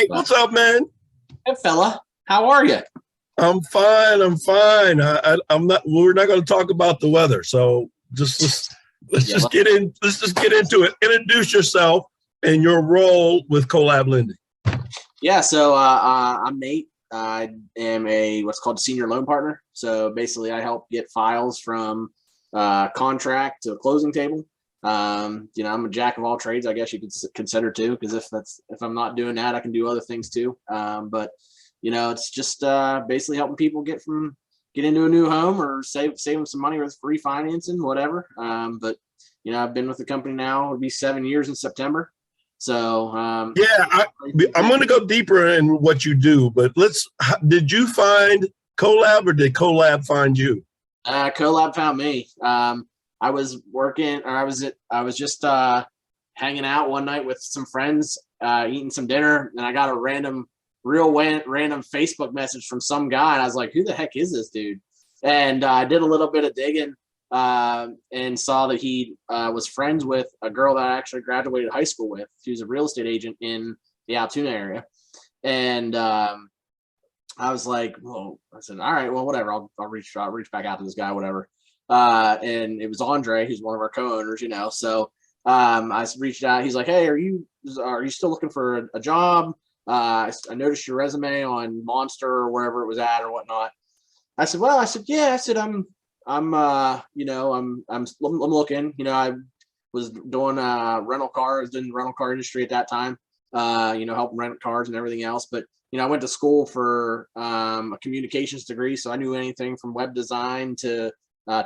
what's up, man? Hey, fella, how are you? I'm fine. I'm fine. I'm not. We're not going to talk about the weather. So let's just get in. Let's just get into it. Introduce yourself and your role with Collab Lending. Yeah. So I'm Nate. I am what's called a senior loan partner. So basically, I help get files from contract to a closing table. I'm a jack of all trades, I guess you could consider too, because if I'm not doing that, I can do other things too. But it's just basically helping people get into a new home or save them some money with refinancing, whatever. But I've been with the company now, it'll be 7 years in September. So I'm going to go deeper in what you do, but did you find Collab or did Collab find you? Collab found me. I was working, or I was just hanging out one night with some friends, eating some dinner, and I got a random Facebook message from some guy, and I was like, "Who the heck is this dude?" And I did a little bit of digging, and saw that he was friends with a girl that I actually graduated high school with. She was a real estate agent in the Altoona area, and I was like, "Well," I said, "All right, well, whatever. I'll reach back out to this guy, whatever." And it was Andre, who's one of our co-owners, So I reached out. He's like, "Hey, are you still looking for a job? I noticed your resume on Monster or wherever it was at or whatnot." I said, "Yeah." I said, I'm looking. I was doing rental cars, in the rental car industry at that time. Helping rent cars and everything else, but." I went to school for a communications degree, so I knew anything from web design to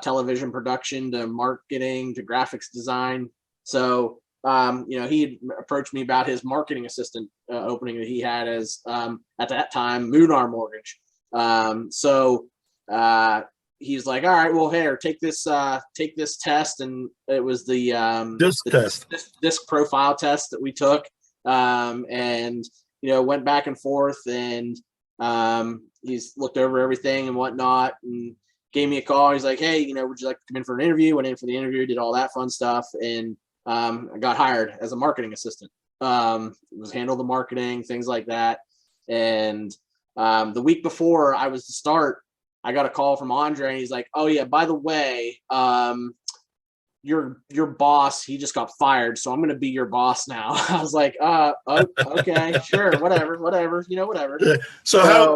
television production to marketing to graphics design. So, he approached me about his marketing assistant opening that he had as at that time Moonar Mortgage. He's like, "All right, well, here, take this test," and it was the disc profile test that we took, and went back and forth, and he's looked over everything and whatnot, and gave me a call. He's like, "Hey, would you like to come in for an interview?" Went in for the interview, did all that fun stuff, and I got hired as a marketing assistant. Handle the marketing, things like that. And the week before I was to start, I got a call from Andre, and he's like, "Oh yeah, by the way, your boss, he just got fired, so I'm going to be your boss now." I was like, okay, sure, whatever, whatever. So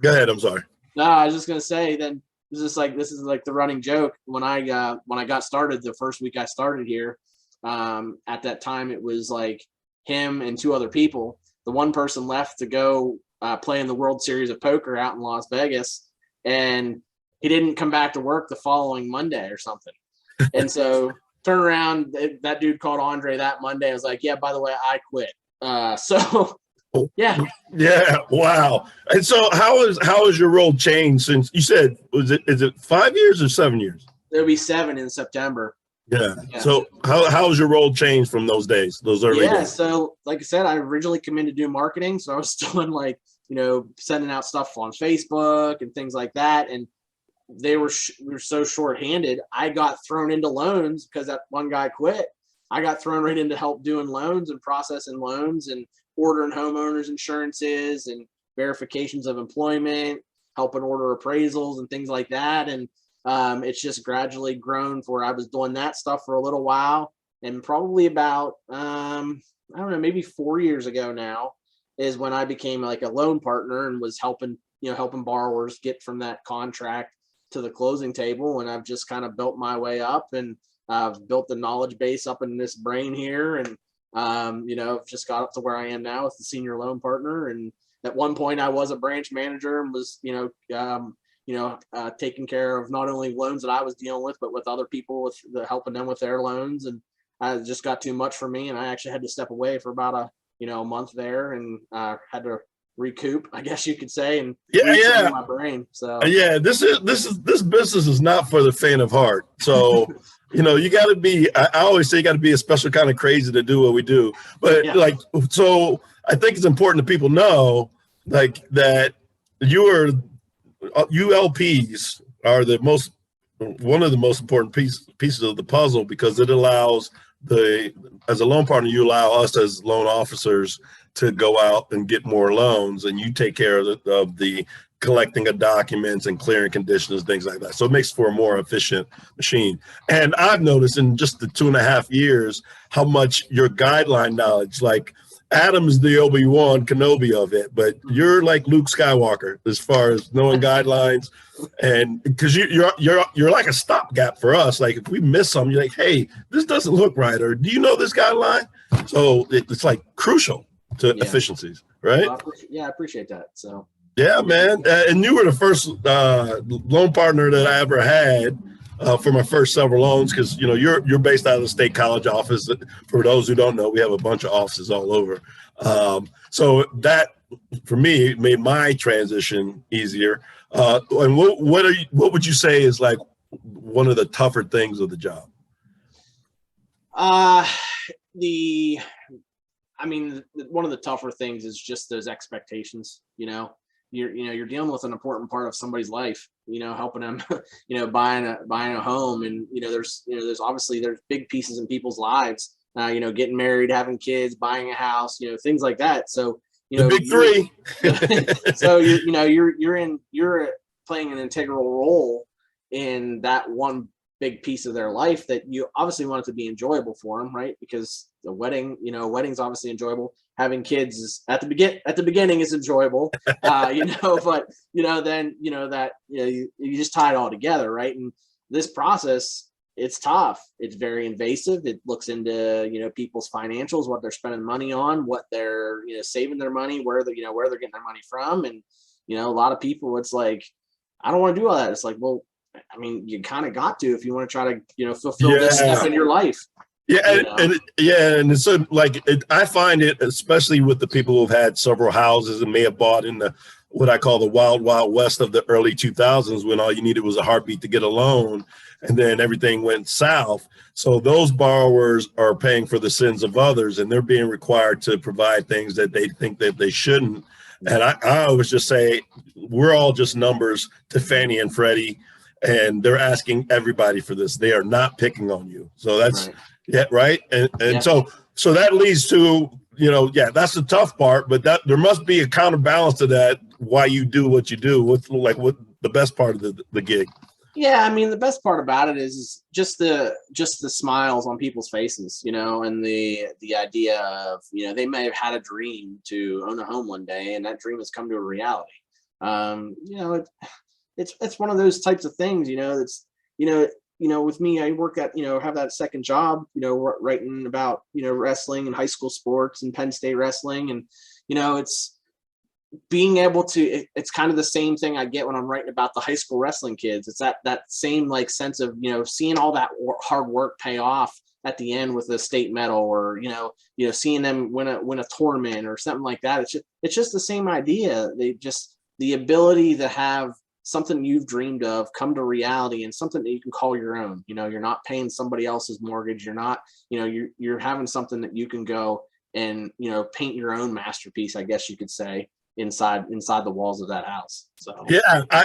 go ahead. I'm sorry. No, I was just going to say, then this is like the running joke. When I got started, the first week I started here, at that time, it was like him and two other people. The one person left to go play in the World Series of Poker out in Las Vegas, and he didn't come back to work the following Monday or something. And so turn around, that dude called Andre that Monday. I was like, "Yeah, by the way, I quit." Yeah. Yeah. Wow. And so how has your role changed since you said, is it 5 years or 7 years? It'll be 7 in September. Yeah. So how has your role changed from those early days? So like I said, I originally came in to do marketing. So I was doing sending out stuff on Facebook and things like that. And we were so short-handed. I got thrown into loans because that one guy quit. I got thrown right into help doing loans and processing loans and ordering homeowners insurances and verifications of employment, helping order appraisals and things like that. And it's just gradually grown for I was doing that stuff for a little while. And probably about, I don't know, maybe 4 years ago now is when I became like a loan partner and was helping borrowers get from that contract to the closing table. And I've just kind of built my way up, and I've built the knowledge base up in this brain here. And, I've just got up to where I am now as the senior loan partner. And at one point I was a branch manager and was, taking care of not only loans that I was dealing with, but with other people with helping them with their loans. And it just got too much for me. And I actually had to step away for about a month there, and had to recoup, I guess you could say, and my brain. So this business is not for the faint of heart. So you got to be, I always say you got to be a special kind of crazy to do what we do. But so I think it's important that people know that ULPs are one of the most important pieces of the puzzle, because it allows as a loan partner, you allow us as loan officers to go out and get more loans, and you take care of the collecting of documents and clearing conditions, things like that. So it makes for a more efficient machine. And I've noticed in just the 2.5 years how much your guideline knowledge, like Adam's the Obi-Wan Kenobi of it, but you're like Luke Skywalker as far as knowing guidelines. And because you're like a stopgap for us. Like if we miss something, you're like, hey, this doesn't look right, or do you know this guideline? So it's like crucial to efficiencies, right? Well, I appreciate that. So yeah, man. And you were the first loan partner that I ever had for my first several loans, because you're based out of the state college office. For those who don't know, we have a bunch of offices all over. So that for me made my transition easier. And what would you say is like one of the tougher things of the job? One of the tougher things is just those expectations. You're dealing with an important part of somebody's life, helping them, buying a home. And, there's obviously there's big pieces in people's lives, getting married, having kids, buying a house, things like that. So, the big three. So you're playing an integral role in that one big piece of their life that you obviously want it to be enjoyable for them, right? Because the wedding's obviously enjoyable. Having kids is at the beginning is enjoyable, but then you just tie it all together, right? And this process, it's tough. It's very invasive. It looks into people's financials, what they're spending money on, what they're saving their money, where they're getting their money from, and a lot of people, it's like, I don't want to do all that. It's like, well, you kind of got to if you want to try to fulfill this stuff in your life. Yeah, and so I find it, especially with the people who've had several houses and may have bought in the what I call the wild west of the early 2000s, when all you needed was a heartbeat to get a loan, and then everything went south. So those borrowers are paying for the sins of others, and they're being required to provide things that they think that they shouldn't. And I always just say we're all just numbers to Fannie and Freddie, and they're asking everybody for this. They are not picking on you. So that's right. And so that leads to, that's the tough part, but that there must be a counterbalance to that, why you do what you do. What's the best part of the gig? Yeah, the best part about it is just the smiles on people's faces, and the idea of, they may have had a dream to own a home one day, and that dream has come to a reality. It's one of those types of things, it's, with me, I work at, have that second job, writing about, wrestling and high school sports and Penn State wrestling. And, it's being able to, it's kind of the same thing I get when I'm writing about the high school wrestling kids. It's that same sense of, seeing all that hard work pay off at the end with a state medal, or, seeing them win a tournament or something like that. It's just the same idea. The ability to have something you've dreamed of come to reality, and something that you can call your own. You're not paying somebody else's mortgage. You're not, you're having something that you can go and, paint your own masterpiece, I guess you could say, inside the walls of that house. So yeah, I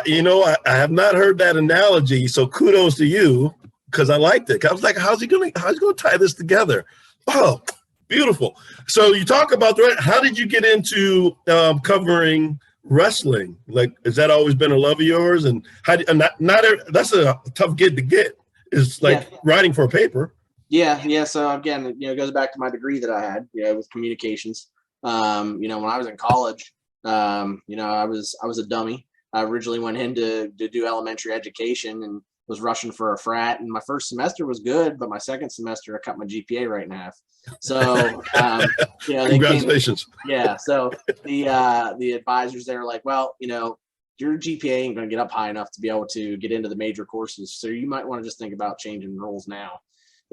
have not heard that analogy. So kudos to you, because I liked it. I was like, how's he gonna tie this together? Oh, beautiful. So you talk about how did you get into covering wrestling? Like, has that always been a love of yours? And that's a tough gig to get. It's like writing for a paper. Yeah. So again, it goes back to my degree that I had, with communications. When I was in college, I was a dummy. I originally went in to do elementary education and was rushing for a frat. And my first semester was good, but my second semester, I cut my GPA right in half. So, congratulations. So the advisors, they were like, well, your GPA ain't going to get up high enough to be able to get into the major courses. So you might want to just think about changing rules now.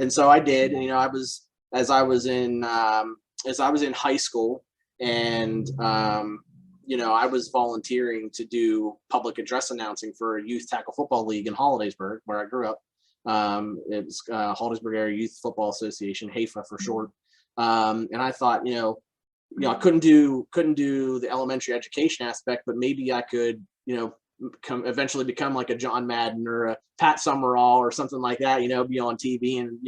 And so I did. And, as I was in high school, and, I was volunteering to do public address announcing for a youth tackle football league in Hollidaysburg, where I grew up. It was Hollidaysburg Area Youth Football Association, HAFA for short. And I thought, I couldn't do the elementary education aspect, but maybe I could, eventually become like a John Madden or a Pat Summerall or something like that, be on TV and,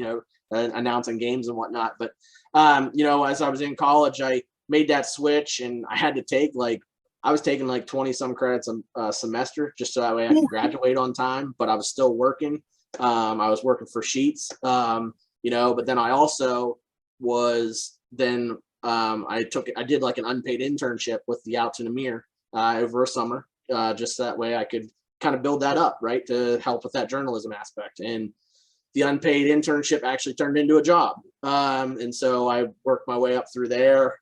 announcing games and whatnot. But, as I was in college, I made that switch, and I had to take I was taking like 20 some credits a semester just so that way I could graduate on time, but I was still working. I was working for Sheets, but then I also was then I did like an unpaid internship with the Outs and Amir over a summer, just that way I could kind of build that up, right, to help with that journalism aspect. And the unpaid internship actually turned into a job. And so I worked my way up through there.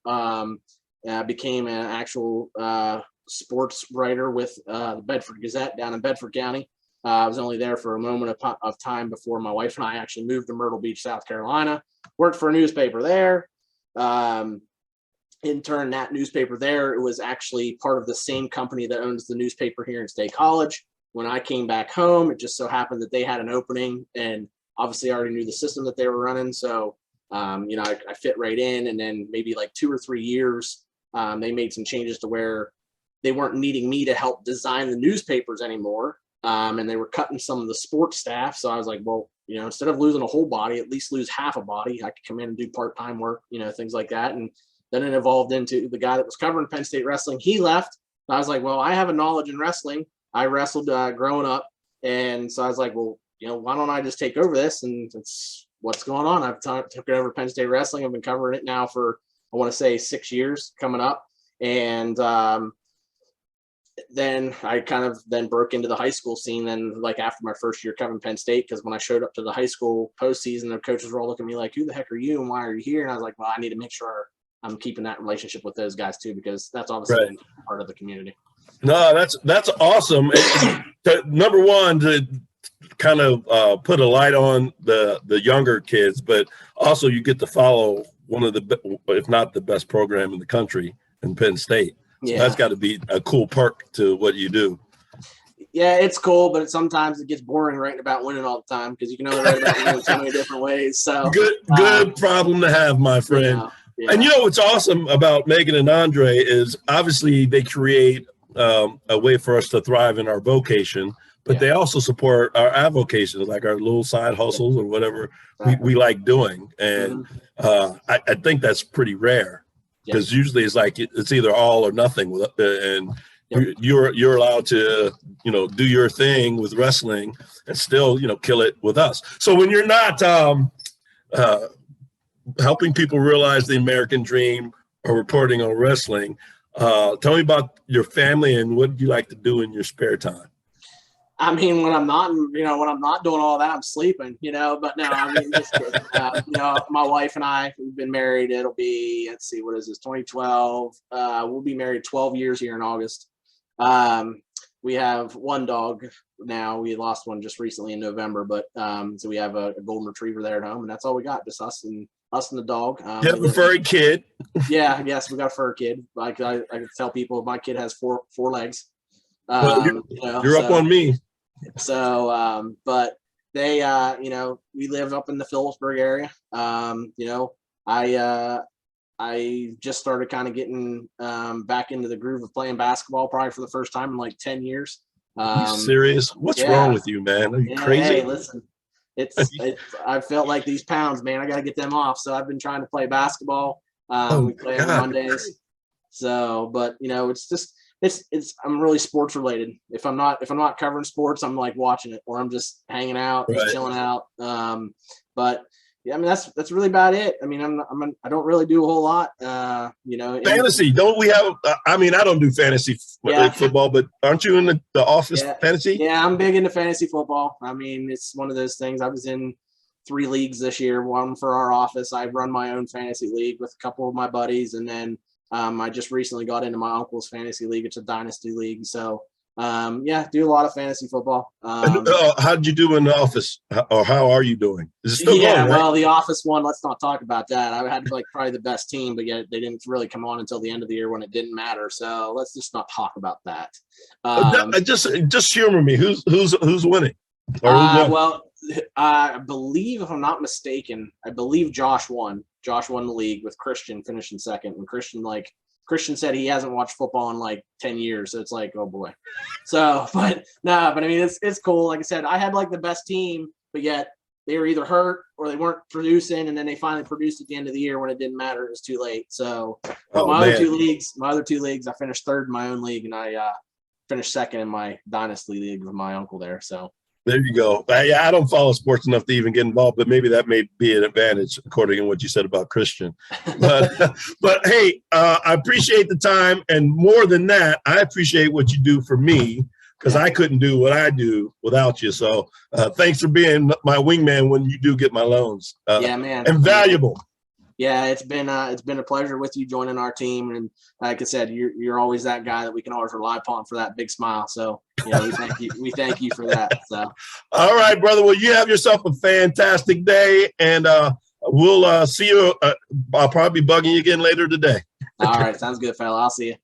Became an actual sports writer with the Bedford Gazette down in Bedford County. I was only there for a moment of time before my wife and I actually moved to Myrtle Beach, South Carolina. Worked for a newspaper there. Interned that newspaper there. It was actually part of the same company that owns the newspaper here in State College. When I came back home, it just so happened that they had an opening, and obviously I already knew the system that they were running. So, I fit right in. And then maybe like 2 or 3 years, they made some changes to where they weren't needing me to help design the newspapers anymore. And they were cutting some of the sports staff. So I was like, well, instead of losing a whole body, at least lose half a body. I could come in and do part-time work, things like that. And then it evolved into the guy that was covering Penn State wrestling. He left. I was like, well, I have a knowledge in wrestling. I wrestled growing up. And so I was like, well, why don't I just take over this? And it's what's going on. I've took over Penn State wrestling. I've been covering it now for, I want to say 6 years coming up. And then I kind of then broke into the high school scene. Then like after my first year covering Penn State, because when I showed up to the high school postseason, the coaches were all looking at me like, who the heck are you and why are you here? And I was like, well, I need to make sure I'm keeping that relationship with those guys too, because that's obviously part of the community. No, that's awesome. Number one, to kind of put a light on the younger kids, but also you get to follow one of the, if not the best program in the country in Penn State. So that's got to be a cool perk to what you do. Yeah, it's cool, but sometimes it gets boring writing about winning all the time because you can only write about winning so many different ways. So good problem to have, my friend. Yeah. And what's awesome about Megan and Andre is obviously they create a way for us to thrive in our vocation, but they also support our avocations, like our little side hustles or whatever we like doing. And I think that's pretty rare. Because usually it's like it's either all or nothing, and you're allowed to do your thing with wrestling and still kill it with us. So when you're not helping people realize the American dream or reporting on wrestling, tell me about your family and what you like to do in your spare time. I mean, when I'm not doing all that, I'm sleeping, but no, I mean, just kidding. My wife and I, we've been married. It'll be, let's see, what is this? 2012. We'll be married 12 years here in August. We have one dog now. We lost one just recently in November, but so we have a golden retriever there at home, and that's all we got, just us and the dog. You have a furry kid. Yes, we got a fur kid. Like I can tell people, my kid has four legs. You're up on me. So, but they, we live up in the Phillipsburg area. I just started kind of getting back into the groove of playing basketball probably for the first time in like 10 years. Are you serious? What's wrong with you, man? Are you crazy? Hey, listen, I felt like these pounds, man, I got to get them off. So I've been trying to play basketball. We play on Mondays. So, but it's just, I'm really sports related. If I'm not covering sports, I'm like watching it, or I'm just hanging out, just chilling out. But yeah, I mean that's really about it. I mean, I don't really do a whole lot. Fantasy, don't we have? I mean, I don't do fantasy football, but aren't you in the office fantasy? Yeah, I'm big into fantasy football. I mean, it's one of those things. I was in 3 leagues this year. One for our office. I run my own fantasy league with a couple of my buddies, and then I just recently got into my uncle's fantasy league. It's a dynasty league. So, do a lot of fantasy football. How did you do in the office, or how are you doing? Is it still going, right? Well, the office one, let's not talk about that. I had like probably the best team, but yet they didn't really come on until the end of the year when it didn't matter. So let's just not talk about that. Just humor me. Who's winning? Well, I believe, if I'm not mistaken, Josh won. Josh won the league with Christian finishing second, and Christian said he hasn't watched football in like 10 years. So it's like, oh boy. So, but I mean, it's cool. Like I said, I had like the best team, but yet, they were either hurt or they weren't producing, and then they finally produced at the end of the year when it didn't matter. It was too late. So my other two leagues, I finished third in my own league, and I finished second in my dynasty league with my uncle there. So there you go. Yeah, I don't follow sports enough to even get involved, but maybe that may be an advantage according to what you said about Christian. But but hey, I appreciate the time, and more than that, I appreciate what you do for me, because I couldn't do what I do without you. So thanks for being my wingman when you do get my loans. Yeah, man. Invaluable. Yeah, it's been a pleasure with you joining our team, and like I said, you're always that guy that we can always rely upon for that big smile. So yeah, we thank you for that. So all right, brother. Well, you have yourself a fantastic day, and we'll see you. I'll probably be bugging you again later today. All right, sounds good, fella. I'll see you.